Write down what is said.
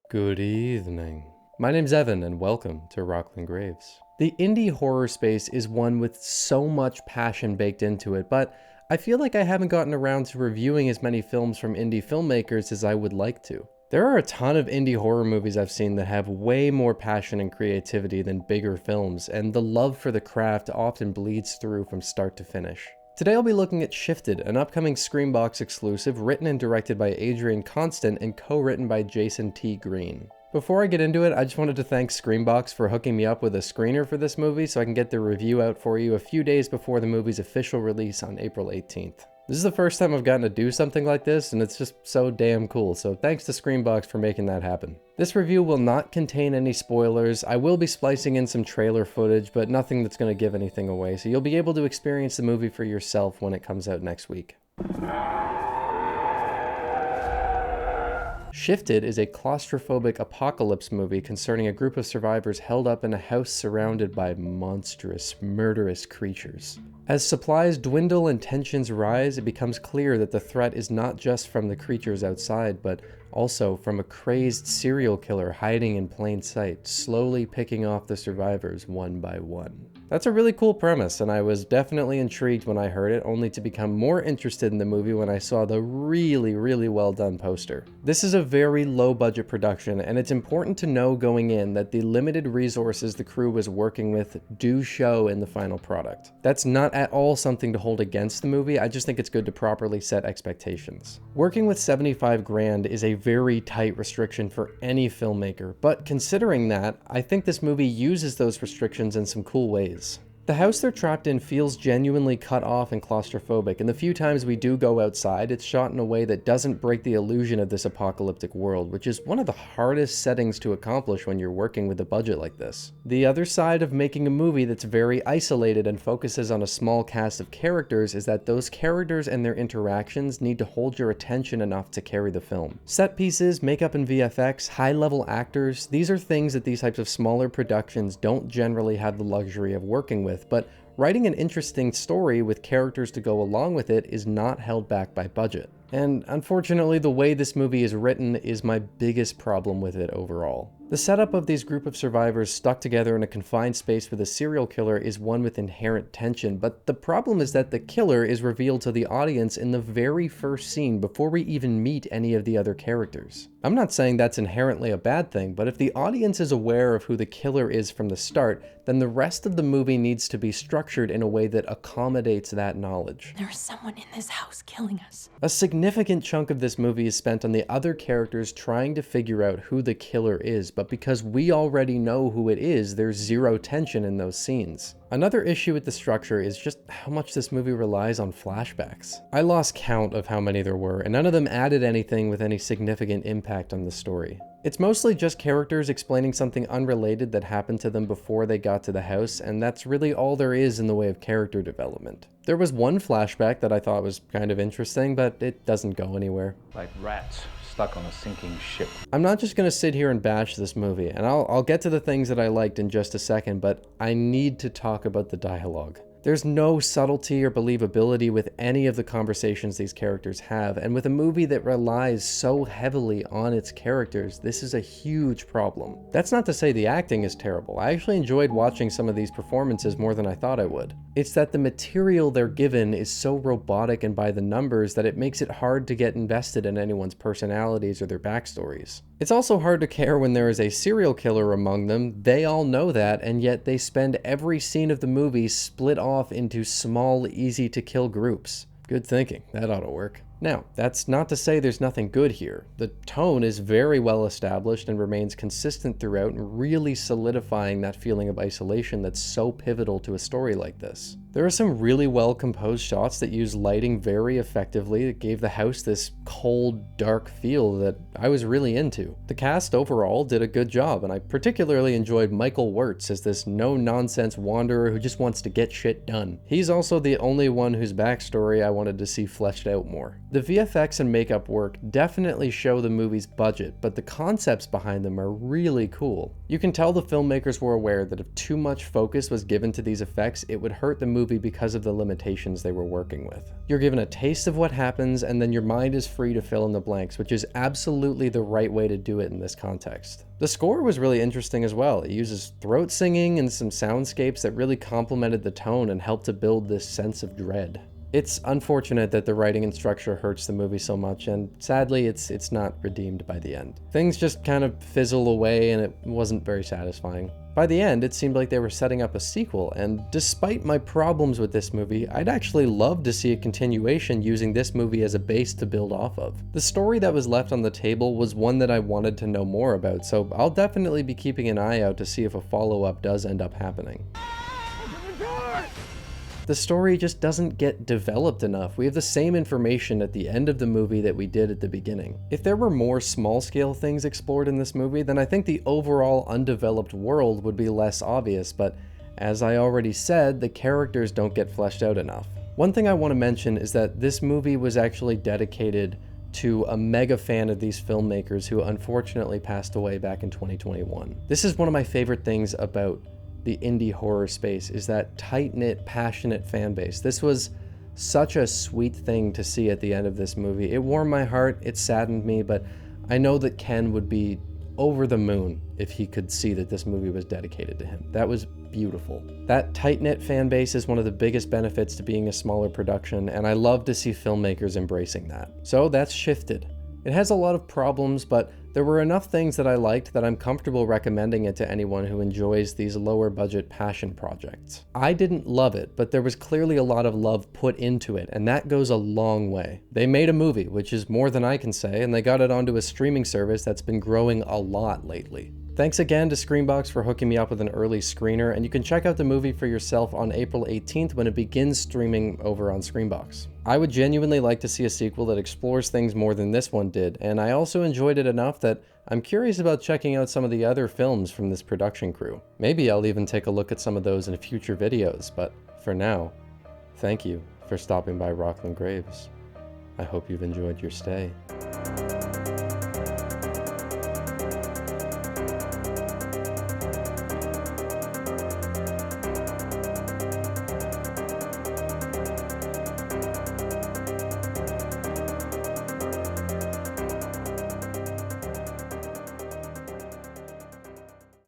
Good evening. My name's Evan and welcome to Rocklin Graves. The indie horror space is one with so much passion baked into it, but I feel like I haven't gotten around to reviewing as many films from indie filmmakers as I would like to. There are a ton of indie horror movies I've seen that have way more passion and creativity than bigger films, and the love for the craft often bleeds through from start to finish. Today I'll be looking at Shifted, an upcoming Screambox exclusive written and directed by Adrian Constant and co-written by Jason T. Green. Before I get into it, I just wanted to thank Screambox for hooking me up with a screener for this movie so I can get the review out for you a few days before the movie's official release on April 18th. This is the first time I've gotten to do something like this, and it's just so damn cool, so thanks to Screambox for making that happen. This review will not contain any spoilers. I will be splicing in some trailer footage, but nothing that's going to give anything away, so you'll be able to experience the movie for yourself when it comes out next week. Shifted is a claustrophobic apocalypse movie concerning a group of survivors held up in a house surrounded by monstrous, murderous creatures. As supplies dwindle and tensions rise, it becomes clear that the threat is not just from the creatures outside, but also from a crazed serial killer hiding in plain sight, slowly picking off the survivors one by one. That's a really cool premise, and I was definitely intrigued when I heard it, only to become more interested in the movie when I saw the really well done poster. This is a very low budget production, and it's important to know going in that the limited resources the crew was working with do show in the final product. That's not at all something to hold against the movie, I just think it's good to properly set expectations. Working with 75 grand is a very tight restriction for any filmmaker, but considering that, I think this movie uses those restrictions in some cool ways. The house they're trapped in feels genuinely cut off and claustrophobic, and the few times we do go outside, it's shot in a way that doesn't break the illusion of this apocalyptic world, which is one of the hardest settings to accomplish when you're working with a budget like this. The other side of making a movie that's very isolated and focuses on a small cast of characters is that those characters and their interactions need to hold your attention enough to carry the film. Set pieces, makeup and VFX, high-level actors, these are things that these types of smaller productions don't generally have the luxury of working with, but writing an interesting story with characters to go along with it is not held back by budget. And unfortunately, the way this movie is written is my biggest problem with it overall. The setup of these group of survivors stuck together in a confined space with a serial killer is one with inherent tension, but the problem is that the killer is revealed to the audience in the very first scene before we even meet any of the other characters. I'm not saying that's inherently a bad thing, but if the audience is aware of who the killer is from the start, then the rest of the movie needs to be structured in a way that accommodates that knowledge. There is someone in this house killing us. A significant chunk of this movie is spent on the other characters trying to figure out who the killer is, but because we already know who it is, there's zero tension in those scenes. Another issue with the structure is just how much this movie relies on flashbacks. I lost count of how many there were, and none of them added anything with any significant impact on the story. It's mostly just characters explaining something unrelated that happened to them before they got to the house, and that's really all there is in the way of character development. There was one flashback that I thought was kind of interesting, but it doesn't go anywhere. Like rats stuck on a sinking ship. I'm not just gonna sit here and bash this movie, and I'll get to the things that I liked in just a second, but I need to talk about the dialogue. There's no subtlety or believability with any of the conversations these characters have, and with a movie that relies so heavily on its characters, this is a huge problem. That's not to say the acting is terrible. I actually enjoyed watching some of these performances more than I thought I would. It's that the material they're given is so robotic and by the numbers that it makes it hard to get invested in anyone's personalities or their backstories. It's also hard to care when there is a serial killer among them. They all know that, and yet they spend every scene of the movie split off into small, easy-to-kill groups. Good thinking. That ought to work. Now, that's not to say there's nothing good here. The tone is very well established and remains consistent throughout, and really solidifying that feeling of isolation that's so pivotal to a story like this. There are some really well composed shots that use lighting very effectively that gave the house this cold, dark feel that I was really into. The cast overall did a good job, and I particularly enjoyed Michael Wirtz as this no-nonsense wanderer who just wants to get shit done. He's also the only one whose backstory I wanted to see fleshed out more. The VFX and makeup work definitely show the movie's budget, but the concepts behind them are really cool. You can tell the filmmakers were aware that if too much focus was given to these effects, it would hurt the movie because of the limitations they were working with. You're given a taste of what happens, and then your mind is free to fill in the blanks, which is absolutely the right way to do it in this context. The score was really interesting as well. It uses throat singing and some soundscapes that really complemented the tone and helped to build this sense of dread. It's unfortunate that the writing and structure hurts the movie so much, and sadly it's not redeemed by the end. Things just kind of fizzle away and it wasn't very satisfying. By the end, it seemed like they were setting up a sequel, and despite my problems with this movie, I'd actually love to see a continuation using this movie as a base to build off of. The story that was left on the table was one that I wanted to know more about, so I'll definitely be keeping an eye out to see if a follow-up does end up happening. The story just doesn't get developed enough. We have the same information at the end of the movie that we did at the beginning. If there were more small-scale things explored in this movie, then I think the overall undeveloped world would be less obvious, but as I already said, the characters don't get fleshed out enough. One thing I want to mention is that this movie was actually dedicated to a mega fan of these filmmakers who unfortunately passed away back in 2021. This is one of my favorite things about the indie horror space, is that tight-knit, passionate fan base. This was such a sweet thing to see at the end of this movie. It warmed my heart, it saddened me, but I know that Ken would be over the moon if he could see that this movie was dedicated to him. That was beautiful. That tight-knit fan base is one of the biggest benefits to being a smaller production, and I love to see filmmakers embracing that. So that's Shifted. It has a lot of problems, but there were enough things that I liked that I'm comfortable recommending it to anyone who enjoys these lower budget passion projects. I didn't love it, but there was clearly a lot of love put into it, and that goes a long way. They made a movie, which is more than I can say, and they got it onto a streaming service that's been growing a lot lately. Thanks again to Screenbox for hooking me up with an early screener, and you can check out the movie for yourself on April 18th when it begins streaming over on Screenbox. I would genuinely like to see a sequel that explores things more than this one did, and I also enjoyed it enough that I'm curious about checking out some of the other films from this production crew. Maybe I'll even take a look at some of those in future videos, but for now, thank you for stopping by Rocklin Graves. I hope you've enjoyed your stay.